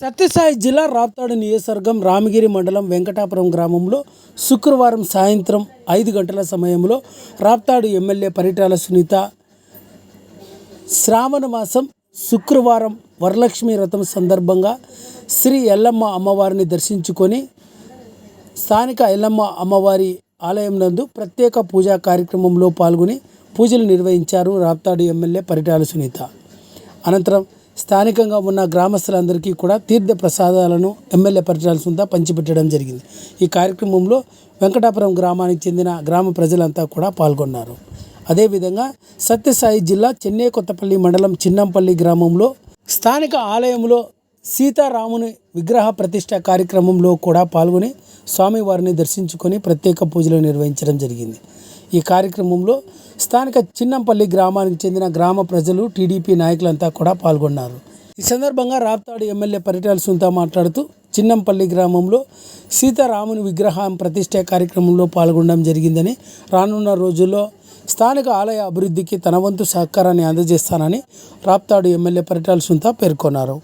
సత్యసాయి జిల్లా రాప్తాడు నియోజకవర్గం రామగిరి మండలం వెంకటాపురం గ్రామంలో శుక్రవారం సాయంత్రం 5 గంటల సమయంలో రాప్తాడు ఎమ్మెల్యే పరిటాల సునీత శ్రావణ మాసం శుక్రవారం వరలక్ష్మి వ్రతం సందర్భంగా శ్రీ ఎల్లమ్మ అమ్మవారిని దర్శించుకొని స్థానిక ఎల్లమ్మ అమ్మవారి ఆలయం నందు ప్రత్యేక పూజా కార్యక్రమంలో పాల్గొని పూజలు నిర్వహించారు రాప్తాడు ఎమ్మెల్యే పరిటాల సునీత. అనంతరం స్థానికంగా ఉన్న గ్రామస్తులందరికీ కూడా తీర్థ ప్రసాదాలను ఎమ్మెల్యే పరిటాల సునీత పంచిపెట్టడం జరిగింది. ఈ కార్యక్రమంలో వెంకటాపురం గ్రామానికి చెందిన గ్రామ ప్రజలంతా కూడా పాల్గొన్నారు. అదేవిధంగా సత్యసాయి జిల్లా చెన్నై కొత్తపల్లి మండలం చిన్నంపల్లి గ్రామంలో స్థానిక ఆలయంలో సీతారాముని విగ్రహ ప్రతిష్ట కార్యక్రమంలో కూడా పాల్గొని స్వామివారిని దర్శించుకొని ప్రత్యేక పూజలు నిర్వహించడం జరిగింది. ఈ కార్యక్రమంలో స్థానిక చిన్నంపల్లి గ్రామానికి చెందిన గ్రామ ప్రజలు, టీడీపీ నాయకులంతా కూడా పాల్గొన్నారు. ఈ సందర్భంగా రాప్తాడు ఎమ్మెల్యే పరిటాల సునీత మాట్లాడుతూ చిన్నంపల్లి గ్రామంలో సీతారాముని విగ్రహం ప్రతిష్ట కార్యక్రమంలో పాల్గొనడం జరిగిందని, రానున్న రోజుల్లో స్థానిక ఆలయ అభివృద్ధికి తన వంతు సహకారాన్ని అందజేస్తానని రాప్తాడు ఎమ్మెల్యే పరిటాల సునీత పేర్కొన్నారు.